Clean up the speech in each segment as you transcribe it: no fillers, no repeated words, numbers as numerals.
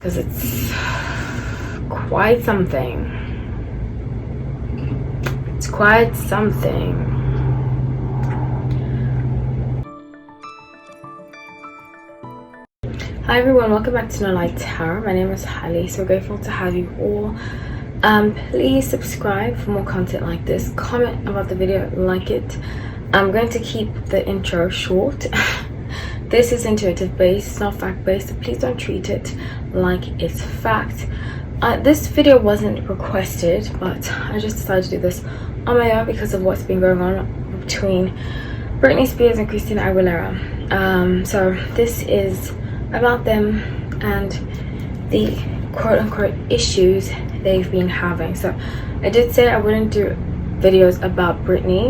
because it's quite something. It's quite something. Hi everyone, welcome back to No Light Tarot. My name is Hallie, so grateful to have you all. Please subscribe for more content like this. Comment about the video, like it. I'm going to keep the intro short. This is intuitive based, it's not fact based, so please don't treat it like it's fact. This video wasn't requested, but I just decided to do this on my own because of what's been going on between Britney Spears and Christina Aguilera. So this is about them and the quote-unquote issues they've been having. So I did say I wouldn't do videos about Britney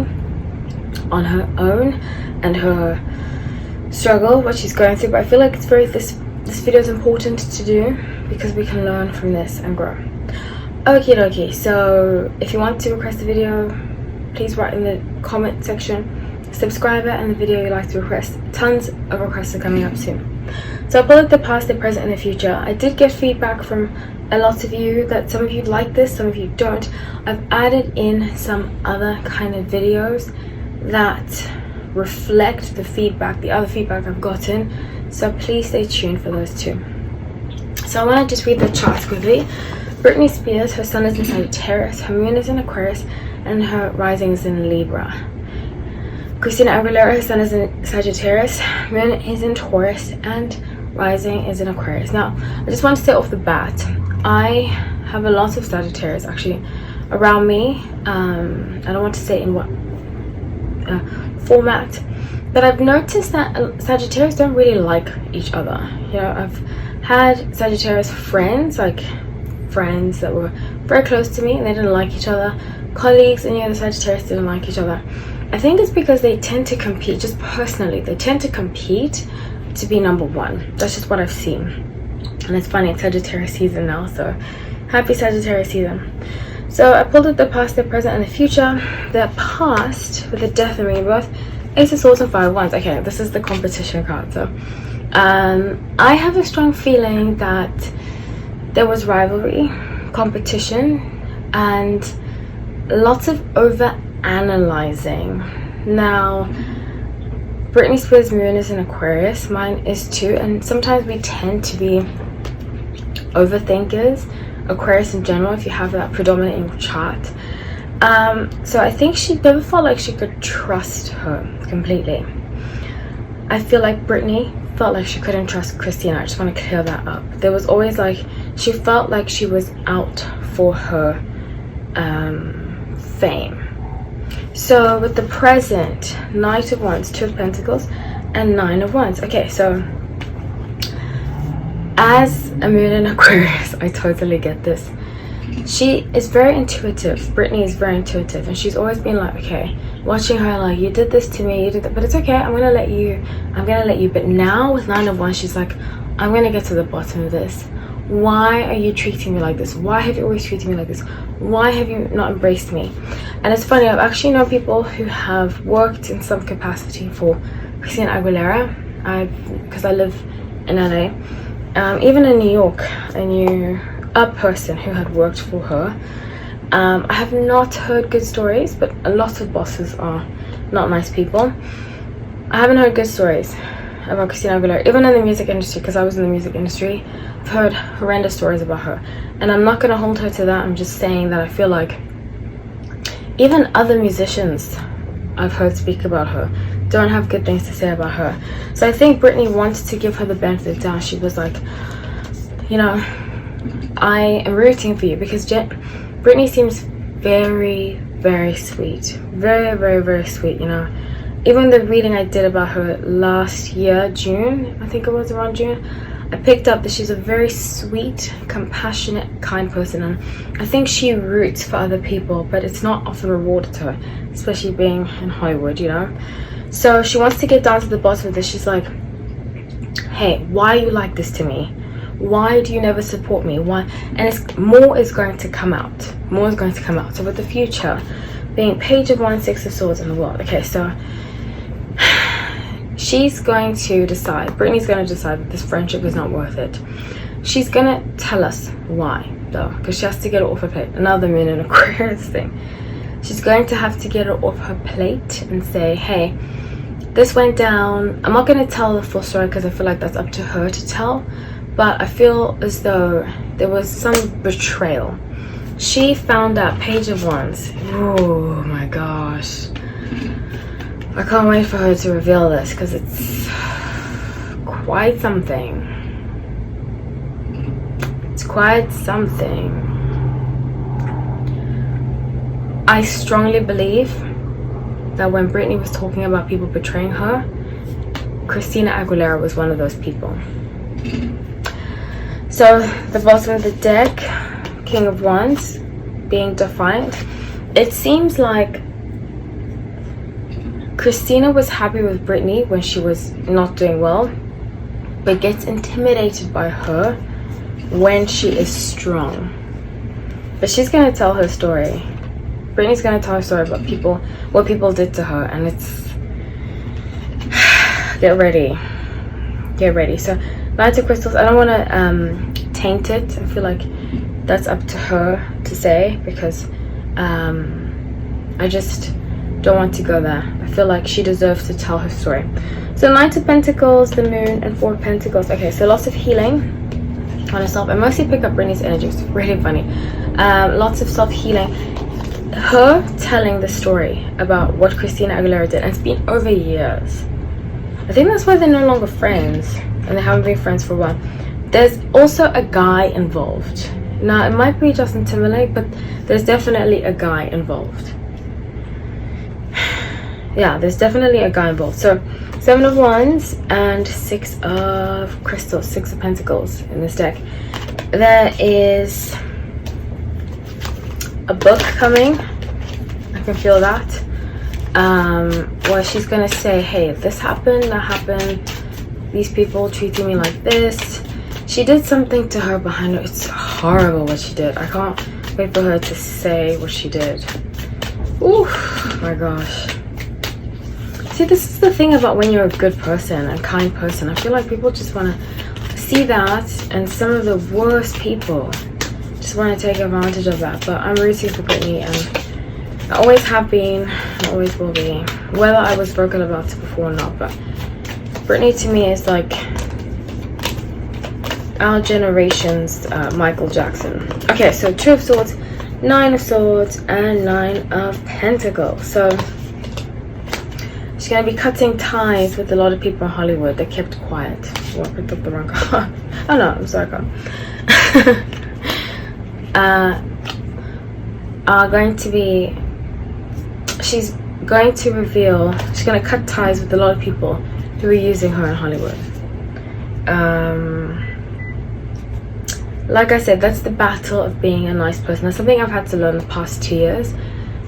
on her own and her struggle, what she's going through, but I feel like it's this video is important to do because we can learn from this and grow. Okie dokie, so if you want to request a video, please write in the comment section subscriber and the video you'd like to request. Tons of requests are coming up soon. So I pulled up the past, the present and the future. I did get feedback from a lot of you that some of you like this, some of you don't. I've added in some other kind of videos that reflect the feedback, the other feedback I've gotten, so please stay tuned for those too. So I want to just read the charts quickly. Britney Spears, her sun is in Sagittarius, her moon is in Aquarius, and her rising is in Libra. Christina Aguilera, her sun is in Sagittarius, moon is in Taurus, and rising is in Aquarius. Now, I just want to say off the bat, I have a lot of Sagittarius actually around me. I don't want to say in what format, but I've noticed that Sagittarius don't really like each other. You know, I've had Sagittarius friends, like friends that were very close to me and they didn't like each other. Colleagues and the Sagittarius didn't like each other. I think it's because they tend to compete, just personally, they tend to compete to be number one. That's just what I've seen. And it's funny, it's Sagittarius season now, so happy Sagittarius season. So I pulled up the past, the present, and the future. The past, with the death and rebirth, Ace of Swords and Five of Wands. Okay, this is the competition card. So I have a strong feeling that there was rivalry, competition, and lots of over-analyzing. Now, Britney Spears' moon is in Aquarius, mine is too, and sometimes we tend to be overthinkers. Aquarius in general, if you have that predominant in your chart. So I think she never felt like she could trust her completely. I feel like Britney felt like she couldn't trust Christina. I just want to clear that up. There was always like, she felt like she was out for her fame. So with the present, Knight of Wands, Two of Pentacles, and Nine of Wands. Okay, so as a moon in Aquarius, I totally get this. She is very intuitive. Britney is very intuitive, and she's always been like, okay, watching her like, you did this to me, you did that, but it's okay, I'm gonna let you. But now with Nine of Wands, she's like, I'm gonna get to the bottom of this. Why are you treating me like this? Why have you always treated me like this? Why have you not embraced me? And it's funny, I've actually known people who have worked in some capacity for Christina Aguilera, because I live in LA. Even in New York, I knew a person who had worked for her. I have not heard good stories, but a lot of bosses are not nice people. I haven't heard good stories about Christina Aguilera, even in the music industry, because I was in the music industry. I've heard horrendous stories about her, and I'm not going to hold her to that. I'm just saying that I feel like even other musicians I've heard speak about her don't have good things to say about her. So I think Britney wanted to give her the benefit of the doubt. She was like, you know, I am rooting for you, because Britney seems very, very sweet. Very, very, very sweet, you know. Even the reading I did about her last year, June, I think it was around June, I picked up that she's a very sweet, compassionate, kind person, and I think she roots for other people, but it's not often rewarded to her, especially being in Hollywood, you know. So she wants to get down to the bottom of this. She's like, hey, why are you like this to me? Why do you never support me? Why? And more is going to come out. More is going to come out. So with the future being Page of Wands, Six of Swords, and the World. Okay, so she's going to decide, Britney's going to decide that this friendship is not worth it. she's gonna tell us why though, because she has to get it off her plate. Another moon in Aquarius thing. She's going to have to get it off her plate and say, hey, this went down. I'm not going to tell the full story because I feel like that's up to her to tell, but I feel as though there was some betrayal. She found out Page of Wands. Oh my gosh, I can't wait for her to reveal this because it's quite something. It's quite something. I strongly believe that when Britney was talking about people betraying her, Christina Aguilera was one of those people. So the bottom of the deck, King of Wands, being defiant. It seems like Christina was happy with Britney when she was not doing well, but gets intimidated by her when she is strong. But she's going to tell her story. Britney's going to tell her story about what people did to her, and it's get ready. So Knight of Crystals, I don't want to taint it. I feel like that's up to her to say, because I just don't want to go there. I feel like she deserves to tell her story. So Knight of Pentacles, the Moon, and Four of Pentacles. Okay, so lots of healing on herself. I mostly pick up Britney's energy. It's really funny. Lots of self-healing. Her telling the story about what Christina Aguilera did, and it's been over years. I think that's why they're no longer friends, and they haven't been friends for a while. There's also a guy involved. Now, it might be Justin Timberlake, but there's definitely a guy involved. Yeah, there's definitely a guy involved. So, 7 of Wands and 6 of Crystals, 6 of Pentacles in this deck. There is a book coming. I can feel that. Where she's gonna say, hey, this happened, that happened, these people treating me like this. She did something to her behind her. It's horrible what she did. I can't wait for her to say what she did. Ooh, my gosh. See, this is the thing about when you're a good person, a kind person. I feel like people just want to see that, and some of the worst people just want to take advantage of that. But I'm rooting for Britney, and I always have been, I always will be, whether I was vocal about it before or not. But Britney to me is like our generation's Michael Jackson. Okay, so 2 of Swords, 9 of Swords, and 9 of Pentacles. So she's going to be cutting ties with a lot of people in Hollywood. They kept quiet. Oh, I picked up the wrong card. Oh no, I'm sorry, are going to be, she's going to reveal, she's going to cut ties with a lot of people who are using her in Hollywood. Like I said, that's the battle of being a nice person. That's something I've had to learn the past 2 years,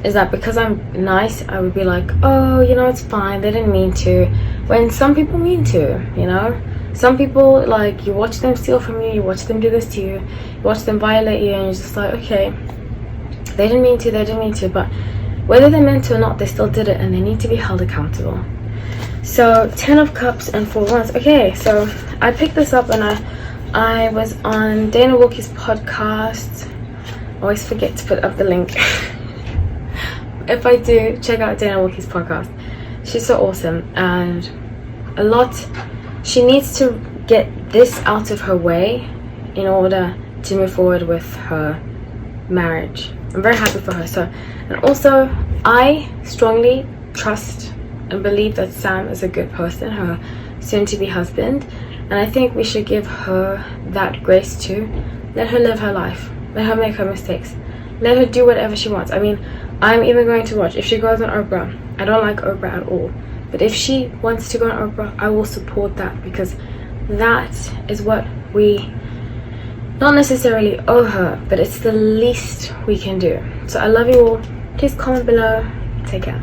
is that because I'm nice, I would be like, oh, you know, it's fine, they didn't mean to, when some people mean to, you know. Some people, like, you watch them steal from you, you watch them do this to you, you watch them violate you, and you're just like, okay, they didn't mean to, but whether they meant to or not, they still did it, and they need to be held accountable. So 10 of Cups and 4 of Wands. Okay, so I picked this up, and I was on Dana Walker's podcast. I always forget to put up the link. If I do, check out Dana Walker's podcast. She's so awesome, and she needs to get this out of her way in order to move forward with her marriage. I'm very happy for her. So, and also I strongly trust and believe that Sam is a good person, her soon-to-be husband, and I think we should give her that grace too. Let her live her life, let her make her mistakes, let her do whatever she wants. I mean, I'm even going to watch if she goes on Oprah. I don't like Oprah at all, but if she wants to go on Oprah, I will support that, because that is what we not necessarily owe her, but it's the least we can do. So I love you all. Please comment below. Take care.